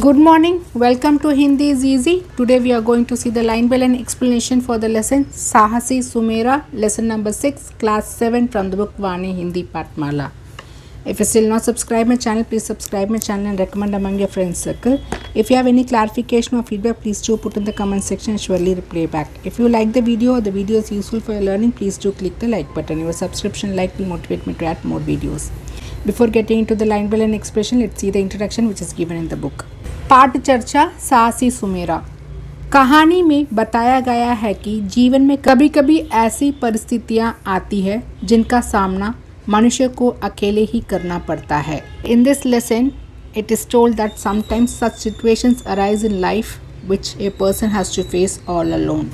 Good morning, welcome to Hindi is Easy. Today we are going to see the line by line explanation for the lesson Sahasi Sumera, lesson number 6, class 7 from the book Vani Hindi Patmala. If you still not subscribe my channel, please subscribe my channel and recommend among your friends circle. If you have any clarification or feedback, please do put in the comment section and surely reply back. If you like the video or the video is useful for your learning, please do click the like button. Your subscription like will motivate me to add more videos. Before getting into the line by line expression, let's see the introduction which is given in the book. पाठ चर्चा साहसी सुमेरा। कहानी में बताया गया है कि जीवन में कभी कभी ऐसी परिस्थितियां आती है जिनका सामना मनुष्य को अकेले ही करना पड़ता है। In this lesson it is told that sometimes such situations arise in life which a person has to face all alone.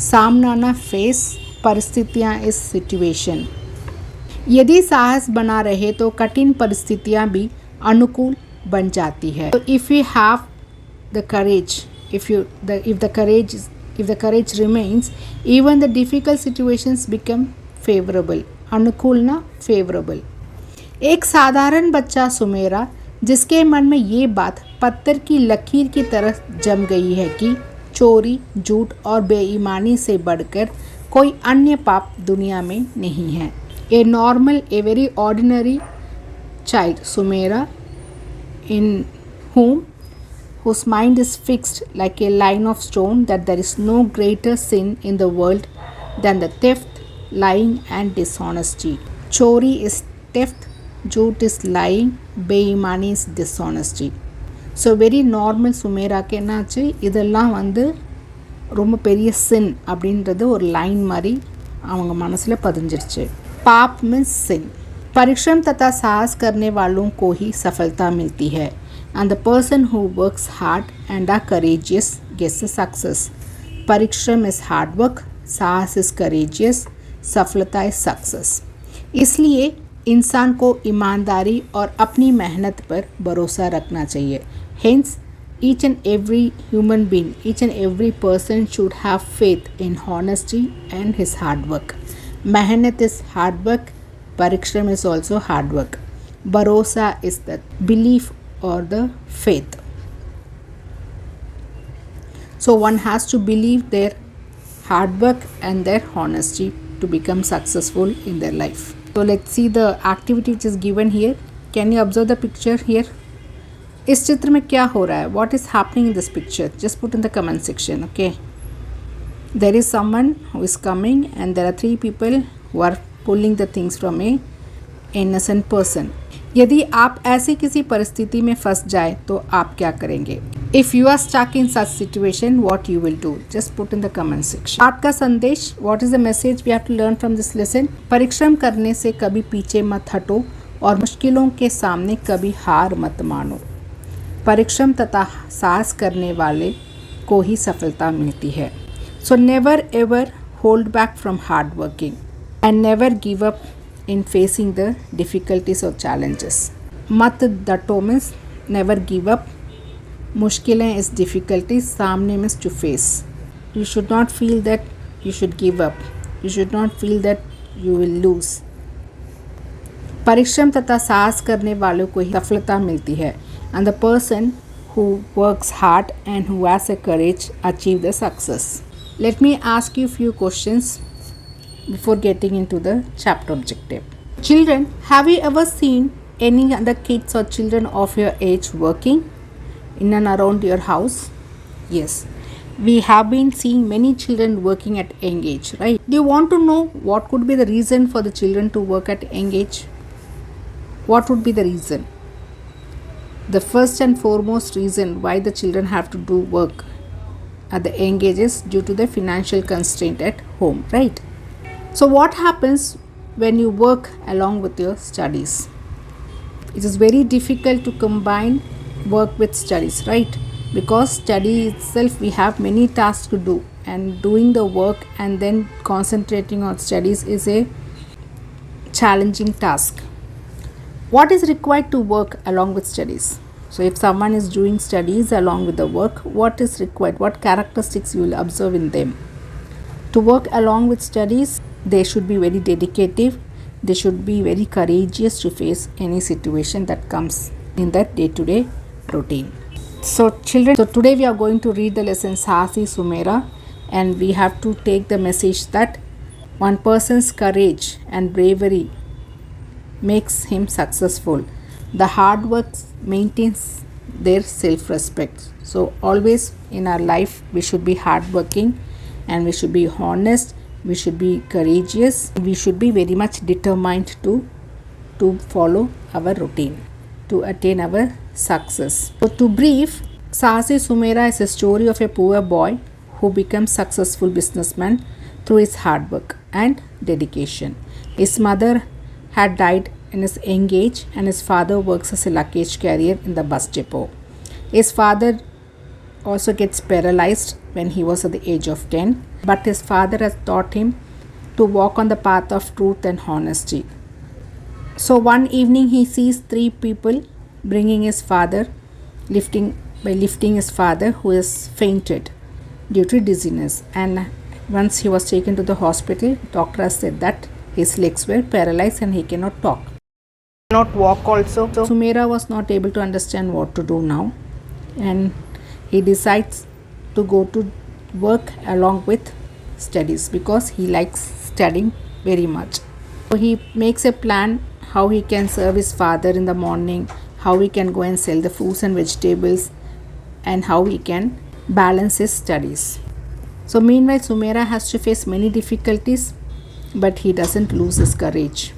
सामना ना फेस परिस्थितियां इस सिचुएशन। यदि साहस बना रहे तो कठिन परिस्थितियां भी अनुकूल बन जाती है। तो if you have the courage, if the courage remains, even the difficult situations become favorable. अनुकूल ना फेवरेबल। एक साधारण बच्चा सुमेरा जिसके मन में ये बात पत्थर की लकीर की तरह जम गई है कि चोरी, झूठ और बेईमानी से बढ़कर कोई अन्य पाप दुनिया में नहीं है। A normal, a very ordinary child Sumera in whose mind is fixed like a line of stone that there is no greater sin in the world than the theft, lying and dishonesty. Chori is theft, jhoot is lying, beimani is dishonesty. So very normal சுமேரா என்னாச்சு, இதெல்லாம் ரொம்ப பெரிய சின் அப்படின்றது ஒரு line மாதிரி அவங்க மனசில் பதிஞ்சிருச்சு. Pop means சின். परिश्रम तथा साहस करने वालों को ही सफलता मिलती है। And the person who works hard and are courageous gets success. परिश्रम इज हार्ड वर्क, साहस इज करेजियस, सफलता इज सक्सेस। इसलिए इंसान को ईमानदारी और अपनी मेहनत पर भरोसा रखना चाहिए। Hence each and every human being, each and every person should have faith in honesty and his hard work. मेहनत is hard work, Parikshram is also hard work. Bharosa is the belief or the faith. So one has to believe their hard work and their honesty to become successful in their life. So let's see the activity which is given here. Can you observe the picture here? इस चित्र में क्या हो रहा है? What is happening in this picture? Just put in the comment section, okay? There is someone who is coming and there are 3 people who are pulling the things from a innocent person. यदि आप ऐसी किसी परिस्थिति में फंस जाए तो आप क्या करेंगे? If you are stuck in such situation, what you will do? Just put in the comment section. आज का संदेश, what is the message we have to learn from this lesson? परिश्रम करने से कभी पीछे मत हटो और मुश्किलों के सामने कभी हार मत मानो। परिश्रम तथा साहस करने वाले को ही सफलता मिलती है। So never ever hold back from hard working. And never give up in facing the difficulties or challenges. मत डटो means never give up. मुश्किलें is difficulties, सामने means to face. You should not feel that you should give up. You should not feel that you will lose. परिश्रम तथा साहस करने वालों को ही सफलता मिलती है. And the person who works hard and who has a courage achieve the success. Let me ask you a few questions before getting into the chapter objective. Children, have you ever seen any other kids or children of your age working in and around your house? Yes, we have been seeing many children working at young age, right? Do you want to know what could be the reason for the children to work at young age? What would be the reason? The first and foremost reason why the children have to do work at the young age is due to the financial constraint at home, right? So what happens when you work along with your studies? It is very difficult to combine work with studies, right? Because study itself we have many tasks to do, and doing the work and then concentrating on studies is a challenging task. What is required to work along with studies? So if someone is doing studies along with the work, what is required? What characteristics you will observe in them? To work along with studies, they should be very dedicative. They should be very courageous to face any situation that comes in their day-to-day routine. So children, so today we are going to read the lesson Sahasi Sumera, and we have to take the message that one person's courage and bravery makes him successful. The hard work maintains their self-respect. So always in our life we should be hardworking, and we should be honest, we should be courageous, we should be very much determined to follow our routine to attain our success. So to brief, Sahasi Sumera is a story of a poor boy who becomes successful businessman through his hard work and dedication. His mother had died in his young age, and his father works as a luggage carrier in the bus depot. His father also gets paralyzed when he was at the age of 10, but his father has taught him to walk on the path of truth and honesty. So one evening he sees three people bringing his father, lifting his father, who is fainted due to dizziness, and once he was taken to the hospital, doctor said that his legs were paralyzed and he cannot talk, cannot walk also. So Sumera was not able to understand what to do now, and he decides to go to work along with studies because he likes studying very much. So he makes a plan how he can serve his father in the morning, how he can go and sell the fruits and vegetables, and how he can balance his studies. So meanwhile Sumera has to face many difficulties, but he doesn't lose his courage.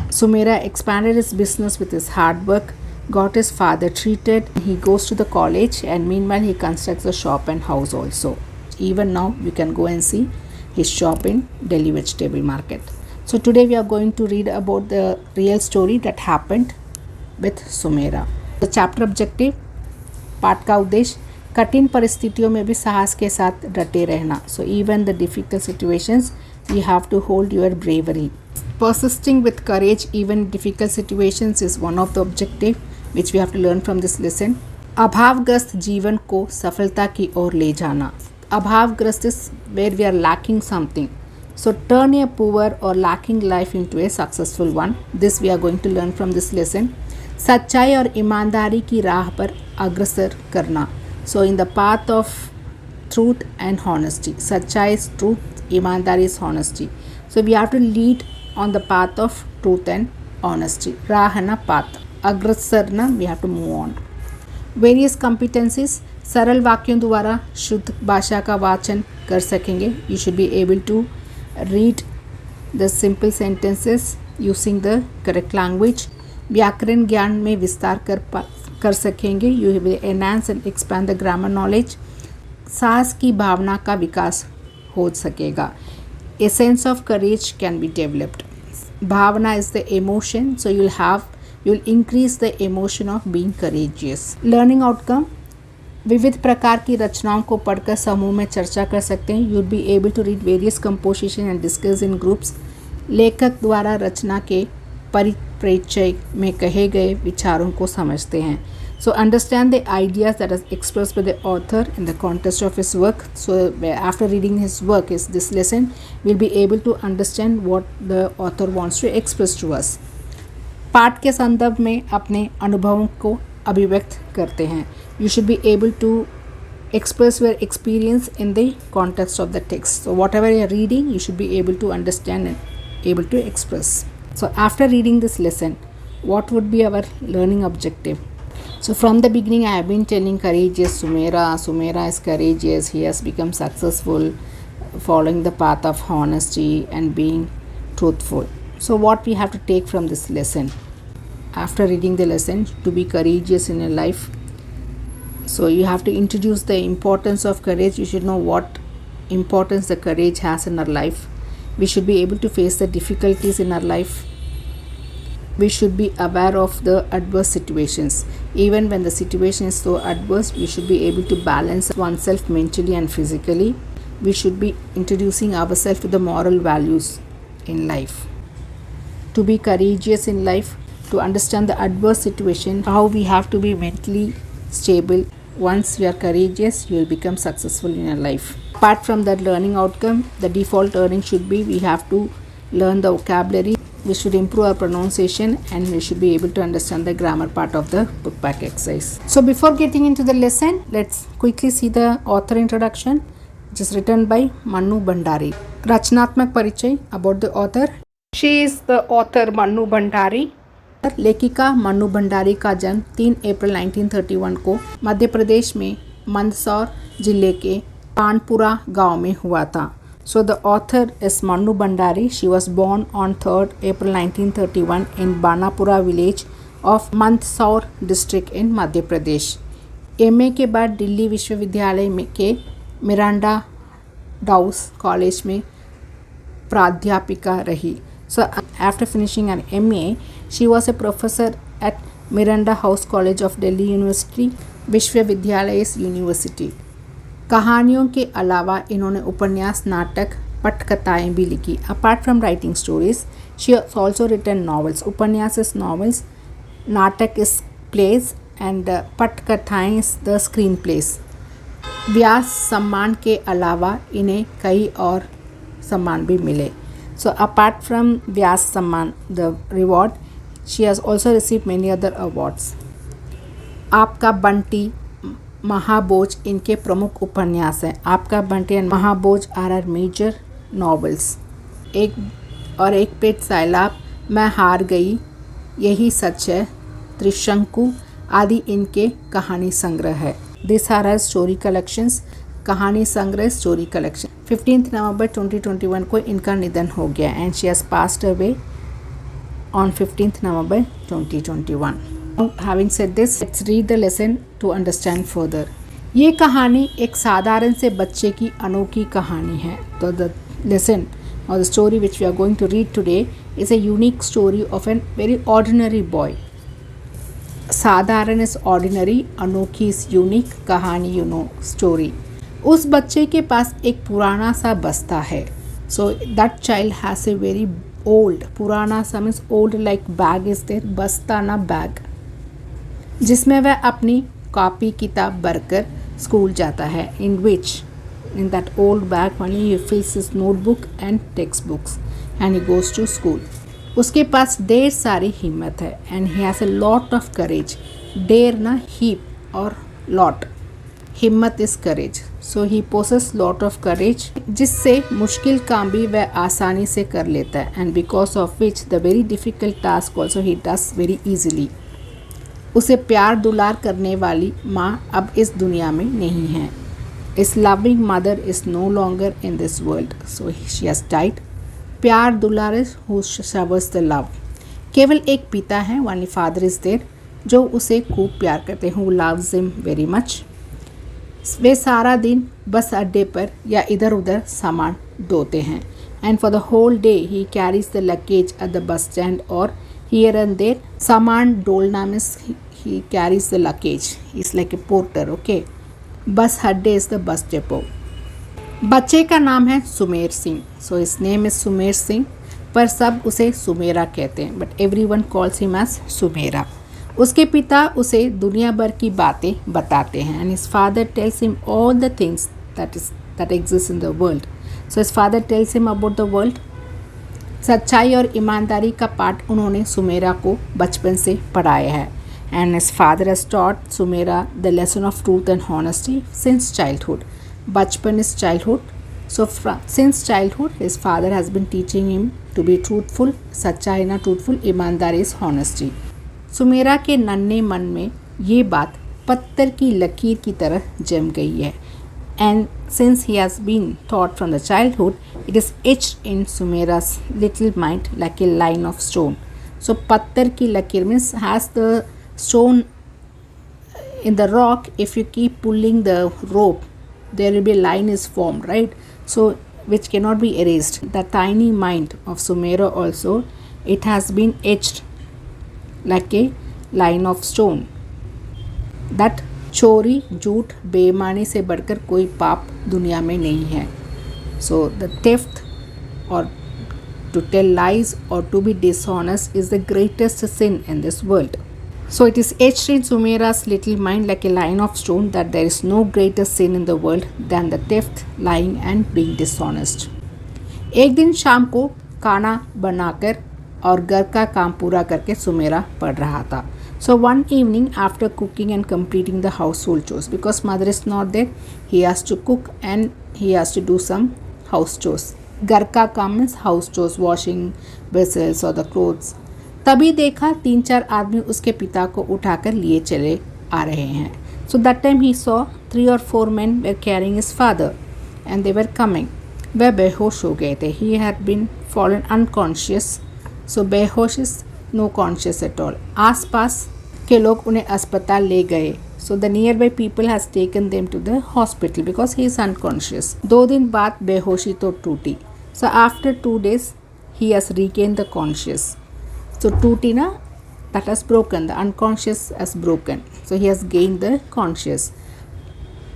Sumera expanded his business with his hard work, got his father treated, he goes to the college, and meanwhile he constructs a shop and house also. Even now you can go and see his shop in Delhi vegetable market. So today we are going to read about the real story that happened with Sumera. The chapter objective, पाठ का उद्देश्य, कठिन परिस्थितियों में भी साहस के साथ डटे रहना. So even the difficult situations, you have to hold your bravery. Persisting with courage even in difficult situations is one of the objective which we have to learn from this lesson. अभावग्रस्त जीवन को सफलता की ओर ले जाना. अभावग्रस्त is where we are lacking something. So turn a poor or lacking life into a successful one. This we are going to learn from this lesson. सच्चाई और ईमानदारी की राह पर अग्रसर करना. So in the path of truth and honesty. सच्चाई is truth, ईमानदारी is honesty. So we have to lead on the path of truth and honesty. राह ना path. अग्रसर ना, we have to move on. Various competencies. सरल वाक्यों द्वारा शुद्ध भाषा का वाचन कर सकेंगे. You should be able to read the simple sentences using the correct language. व्याकरण ज्ञान में विस्तार कर सकेंगे. You will enhance and expand the grammar knowledge. साहस की भावना का विकास हो सकेगा. A sense of courage can be developed. Bhavna is the emotion, so you'll increase the emotion of being courageous. Learning outcome. विविध प्रकार की रचनाओं को पढ़कर समूह में चर्चा कर सकते हैं. You'll be able to read various composition and discuss in groups. लेखक द्वारा रचना के परिप्रेक्ष्य में कहे गए विचारों को समझते हैं. So understand the ideas that are expressed by the author in the context of his work. So after reading his work, is this lesson, we'll be able to understand what the author wants to express to us. पाठ के संदर्भ में अपने अनुभवों को अभिव्यक्त करते हैं. You should be able to express your experience in the context of the text. So whatever you are reading, you should be able to understand and able to express. So after reading this lesson, what would be our learning objective? So from the beginning I have been telling courageous Sumera is courageous. He has become successful following the path of honesty and being truthful. So what we have to take from this lesson? After reading the lesson, to be courageous in your life, so you have to introduce the importance of courage. You should know what importance the courage has in our life. We should be able to face the difficulties in our life. We should be aware of the adverse situations. Even when the situation is so adverse, we should be able to balance oneself mentally and physically. We should be introducing ourselves to the moral values in life. To be courageous in life, to understand the adverse situation, how we have to be mentally stable. Once we are courageous, you will become successful in your life. Apart from that learning outcome, the default learning should be we have to learn the vocabulary. we should improve our pronunciation and we should be able to understand the grammar part of the book back exercise. So before getting into the lesson, let's quickly see the author introduction, which is written by Mannu Bhandari. Rachnatmak Parichay about the author. She is the author Mannu Bhandari. लेखिका मन्नू भंडारी का जन्म 3 अप्रैल 1931 को मध्य प्रदेश में मंदसौर जिले के पानपुरा गांव में हुआ था. So the author is Mannu Bhandari. She was born on 3rd April 1931 in Banapura village of Mandsaur district in Madhya Pradesh. MA के बाद दिल्ली विश्वविद्यालय में के मिरांडा डाउस कॉलेज में प्राध्यापिका रही. So after finishing an MA, she was a professor at Miranda House College of Delhi University, विश्वविद्यालय university. कहानियों के अलावा इन्होंने उपन्यास, नाटक, पटकथाएँ भी लिखी. Apart from writing stories, she has also written novels. उपन्यास इज नॉवेल्स, नाटक इज प्लेज एंड पटकथाएँ is the screen plays. Vyas Samman के अलावा इन्हें कई और सम्मान भी मिले. So apart from Vyas Samman, the reward, she has also received many other awards. आपका बंटी, महाबोज इनके प्रमुख उपन्यास हैं. Aapka Bunty and Mahabhoj are major novels. एक पेट सैलाब, मैं हार गई, यही सच है, त्रिशंकु आदि इनके कहानी संग्रह है. This are her story collections. कहानी संग्रह स्टोरी कलेक्शन. 15 नवंबर 2021 को इनका निधन हो गया and she has passed away on 15 November 2021. Having said this, let's read the lesson to understand further. ये कहानी एक साधारण से बच्चे की अनोखी कहानी है. तो द लेसन और the story which we are going to read today is a unique story of an very ordinary boy. साधारण इज ऑर्डिनरी, अनोखी इज यूनिक. कहानी स्टोरी. उस बच्चे के पास एक पुराना सा बस्ता है. So that child has a very old, पुराना सा means old like bag is there, बस्ता ना बैग, जिसमें वह अपनी कॉपी किताब भरकर स्कूल जाता है. In that old bag only he fills his notebook and textbooks and he goes to school. उसके पास ढेर सारी हिम्मत है and he has a lot of courage. ढेर ना हीप और लॉट. हिम्मत is courage. So he possess lot of courage, जिससे मुश्किल काम भी वह आसानी से कर लेता है. And because of which the very difficult task also he does very easily. उसे प्यार दुलार करने वाली माँ अब इस दुनिया में नहीं है. His loving mother is no longer in this world, so she has died. प्यार दुलार is who showers the love. केवल एक पिता है, ओनली फादर इज़ देयर, जो उसे खूब प्यार करते हैं, who loves him very much. वे सारा दिन बस अड्डे पर या इधर उधर सामान ढोते हैं. And for the whole day he carries the luggage at the bus stand और हियर एंड देर. सामान डोलना means he carries the luggage, is like a porter. Okay. Bus अड्डे इज द बस डेपो. बच्चे का नाम है Sumer Singh. So his name is Sumer Singh, पर सब उसे सुमेरा कहते हैं. But everyone calls him as Sumera. उसके पिता उसे दुनिया भर की बातें बताते हैं. And his father tells him all the things that exist in the world. So his father tells him about the world. सच्चाई और ईमानदारी का पाठ उन्होंने सुमेरा को बचपन से पढ़ाया है. And his father has taught Sumera the lesson of truth and honesty since childhood. बचपन is childhood. So since childhood his father has been teaching him to be truthful. सच्चाई ना ट्रूथफुल, ईमानदारी इज हॉनेस्टी. सुमेरा के नन्हे मन में ये बात पत्थर की लकीर की तरह जम गई है. And since he has been thought from the childhood, it is etched in सुमेरा's little mind like a line of stone. So पत्थर की लकीर means has the stone in the rock. If you keep pulling the rope, there will be a line is formed, right? So which cannot be erased. The tiny mind of Sumera also, it has been etched like a line of stone. That चोरी झूठ बेईमानी से बढ़कर कोई पाप दुनिया में नहीं है. So the theft or to tell lies or to be dishonest is the greatest sin in this world. So it is etched in Sumera's little mind like a line of stone that there is no greater sin in the world than the theft, lying and being dishonest. एक दिन शाम को खाना बनाकर और घर का काम पूरा करके सुमेरा पढ़ रहा था. So one evening after cooking and completing the household chores, because mother is not there, he has to cook and he has to do some house chores. घर का काम means house chores, washing vessels or the clothes. तभी देखा 3-4 आदमी उसके पिता को उठाकर लिए चले आ रहे हैं. So that time he saw 3 or 4 men were carrying his father and they were coming. वह बेहोश हो गए थे. He had been fallen unconscious. So बेहोश is no conscious at all. आसपास के लोग उन्हें अस्पताल ले गए. So the nearby people has taken them to the hospital because he is unconscious. 2 दिन बाद बेहोशी तो टूटी. So after 2 days he has regained the conscious. So टूटी ना, that has broken, the unconscious has broken. So he has gained the conscious.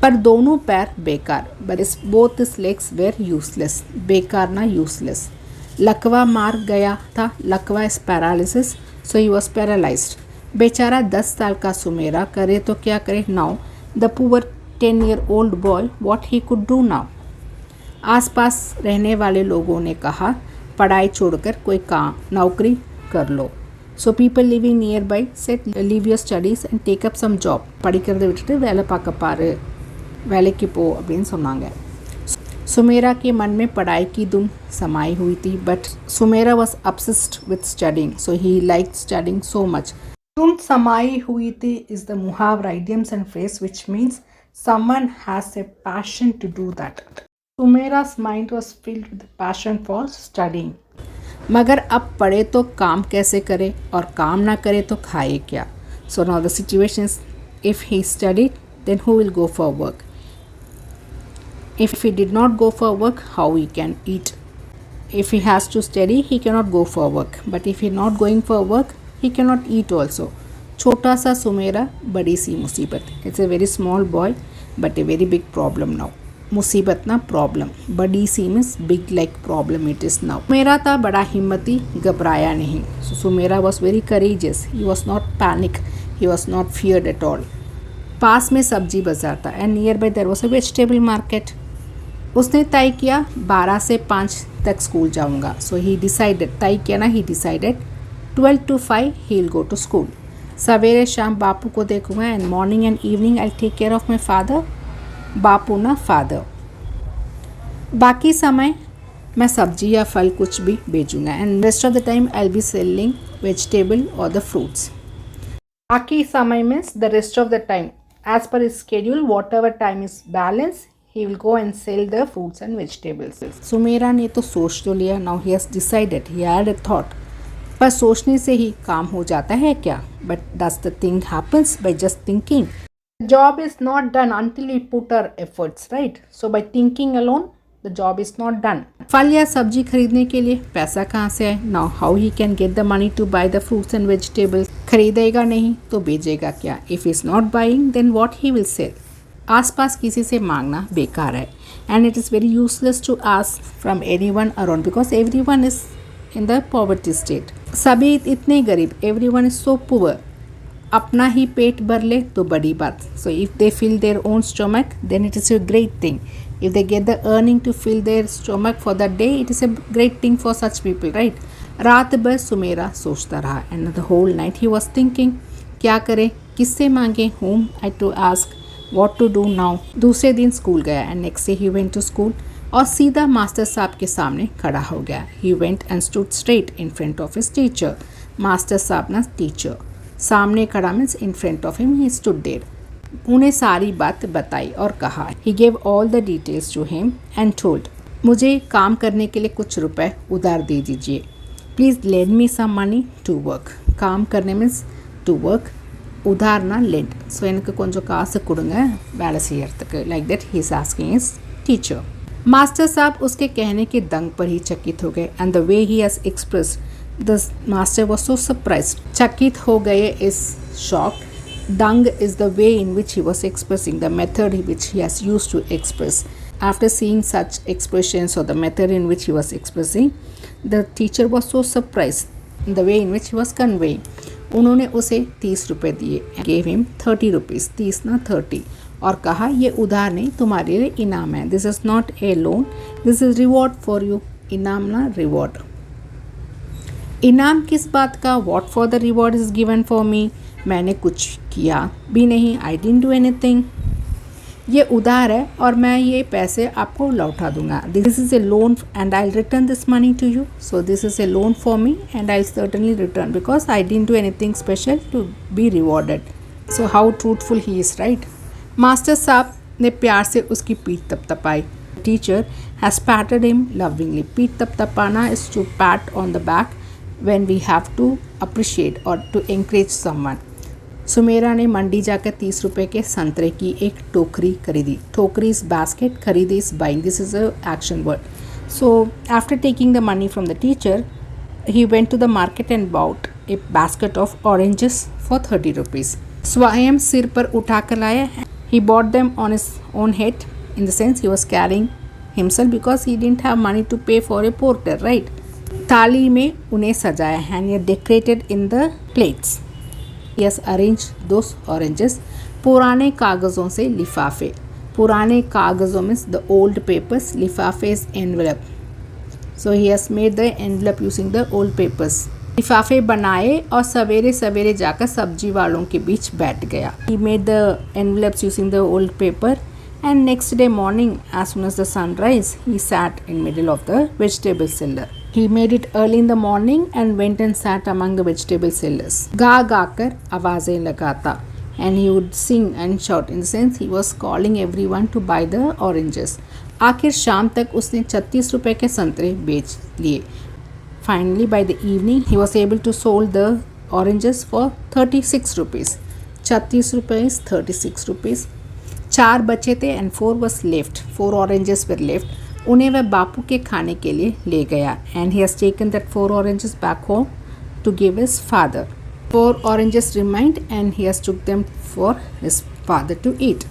पर दोनों पैर बेकार. But both his legs were useless. बेकार ना useless. लकवा मार गया था. लकवा is paralysis. So he was paralyzed. बेचारा 10 साल का सुमेरा करे तो क्या करे. Now the poor 10-year-old boy what he could do now. आसपास रहने वाले लोगों ने कहा पढ़ाई छोड़कर कोई काम नौकरी कर लो. So people living nearby said leave your studies and take up some job. படிக்கிறதை விட்டுட்டு வேலை பார்க்க பாரு, வேலைக்கு போ அப்படின்னு சொன்னாங்க. सुमेरा के मन में पढ़ाई की धुन समाई हुई थी. But Sumera was obsessed with studying. So he liked studying so much. धुन समाई हुई थी is the मुहावरा, idioms and phrase which means someone has a passion to do that. सुमेरा's mind was filled with passion for studying. मगर अब पढ़े तो काम कैसे करे और काम ना करे तो खाए क्या. So now the situation is, if he studied then who will go for work. If he did not go for work, how he can eat. If he has to study, he cannot go for work. But if he not going for work, he cannot eat also. छोटा सा सुमेरा बड़ी सी मुसीबत. It's a very small boy but a very big problem now. मुसीबत ना problem. बड़ी सी means big like problem it is now. Sumera था बड़ा हिम्मती, घबराया नहीं. So Sumera was very courageous. He was not panic. He was not feared at all. पास में सब्जी बाजार था and nearby there was a vegetable market. उसने तय किया 12 से 5 तक स्कूल जाऊंगा. So he decided, तय किया ना, he decided 12 to 5 he will go to school. सवेरे शाम बापू को देखूंगा and morning and evening I take care of my father. बापू ना फादर. बाकी समय मैं सब्जी या फल कुछ भी बेचूंगा and rest of the time I will be selling vegetable और द फ्रूट्स. बाकी समय means the rest of the time as per schedule whatever time is balance he will go and sell the fruits and vegetables. Sumera ने तो सोच तो लिया. now he has decided, he had a thought. पर सोचने से ही काम हो जाता है क्या. but does the thing happens by just thinking. The job is not done until we put our efforts, right? So by thinking alone the job is not done. फल या सब्जी खरीदने के लिए पैसा कहाँ से आए. now how he can get the money to buy the fruits and vegetables. खरीदेगा नहीं तो बेचेगा क्या. if he is not buying then what he will sell. आसपास किसी से मांगना बेकार है and it is very useless to ask from anyone around because everyone is in the poverty state. सभी इतने गरीब, एवरीवन इज सो पुअर. अपना ही पेट भर ले तो बड़ी बात. So if they fill their own stomach then it is a great thing. If they get the earning to fill their stomach for the day it is a great thing for such people, right. रात भर सुमेरा सोचता रहा and the whole night he was thinking क्या करे, किससे मांगे, whom I to ask, what to do now. दूसरे दिन स्कूल गया and next day he went to school और सीधा मास्टर साहब के सामने खड़ा हो गया. He went and stood straight in front of his teacher. Master साहब ना टीचर सामने खड़ा means in front of him he stood there. उन्हें सारी बात बताई और कहा. He gave all the details to him and told, मुझे काम करने के लिए कुछ रुपए उधार दे दीजिए. Please lend me some money to work. काम करने मीन्स टू वर्क, उधार ना लेंड. ஸோ எனக்கு கொஞ்சம் காசு கொடுங்க வேலை செய்யறதுக்கு. Like that he is asking his teacher. Master साहब उसके कहने के दंग पर ही चकित हो गए and the way he has expressed the master was so surprised. चकित हो गए इज शॉक. दंग is the way in which he was expressing the method which he has used to express. After seeing such expressions और the method in which he was expressing the teacher was so surprised the way in which he was conveying. उन्होंने उसे 30 रुपये दिए. Gave him 30 rupees. 30 ना 30. और कहा ये उधार नहीं, तुम्हारे लिए इनाम है. This is not a loan, this is reward for you. इनाम ना रिवॉर्ड. इनाम किस बात का? What for the reward is given for me? मैंने कुछ किया भी नहीं, आई डिडंट डू एनीथिंग। ये उधार है और मैं ये पैसे आपको लौटा दूंगा। This is a loan and I return this money to you. So this is a loan for me and I certainly return because I didn't do anything special to be rewarded. So how truthful he is, right? Master साहब ने प्यार से उसकी पीठ तपतपाई। Teacher has patted him lovingly. पीठ तपतपाना is to pat on the back when we have to appreciate or to encourage someone. Sumera ने मंडी जाकर 30 रुपए के संतरे की एक टोकरी खरीदी। टोकरी इज बास्केट, खरीदी is buying. This is a action word. So after taking the money from the teacher he went to the market and bought a basket of oranges for 30 rupees. स्वयं सिर पर उठा कर लाया. He bought them on his own head, in the sense he was carrying himself because he didn't have money to pay for a porter, right? थाली में उन्हें सजाया. And he decorated in the plates. He has arranged those oranges. पुराने कागज़ों से लिफाफे. पुराने कागज़ों में the old papers. लिफाफे is envelope. So he has made the envelope using the old papers. लिफाफे बनाए और सवेरे सवेरे जाकर सब्जी वालों के बीच बैठ गया. He made the envelopes using the old paper. And next day morning, as soon as the sun rise, he sat in middle of the vegetable seller. He made it early in the morning and went and sat among the vegetable sellers. गा गा कर आवाज़ें लगाता. And he would sing and shout. In the sense, he was calling everyone to buy the oranges. आखिर शाम तक उसने 36 रुपए के संतरे बेच लिए. Finally, by the evening, he was able to sold the oranges for 36 rupees. 36 rupees, 36 rupees. 4 बचे थे and 4 was left. 4 oranges were left. उन्हें वह बापू के खाने के लिए ले गया. And he has taken that 4 oranges back home to give his father. 4 oranges remained and he has took them for his father to eat.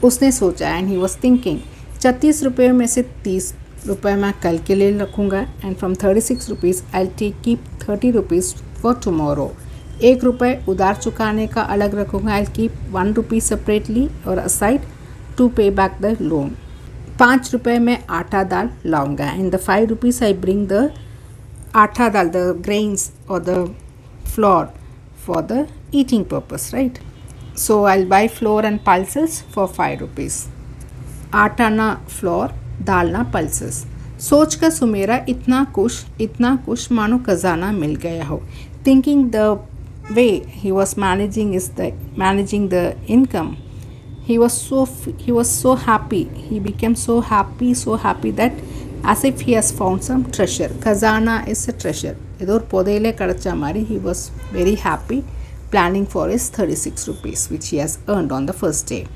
उसने सोचा and he was thinking, 36 रुपये में से 30 रुपये मैं कल के लिए रखूँगा. And from 36 rupees I'll keep 30 rupees for tomorrow. 1 रुपये उधार चुकाने का अलग रखूँगा. I'll keep 1 rupee separately or aside to pay back the loan. 5 रुपये में आटा दाल लाऊंगा. In the 5 rupees I bring the आटा दाल, the grains or the flour for the eating purpose, right? So I'll buy flour and pulses for 5 rupees. आटा ना floor, दाल ना pulses. सोच कर सुमेरा इतना खुश मानो खजाना मिल गया हो. Thinking the way he was managing the income, he was so happy. He became so happy that as if he has found some treasure. Khazana is a treasure. Idor podele kadacha mari. He was very happy, planning for his 36 rupees which he has earned on the first day.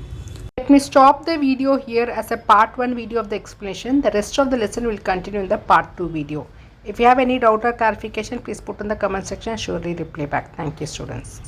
Let me stop the video here as a part 1 video of the explanation. The rest of the lesson will continue in the part 2 video. If you have any doubt or clarification, please put in the comment section. Surely reply back. Thank you, students.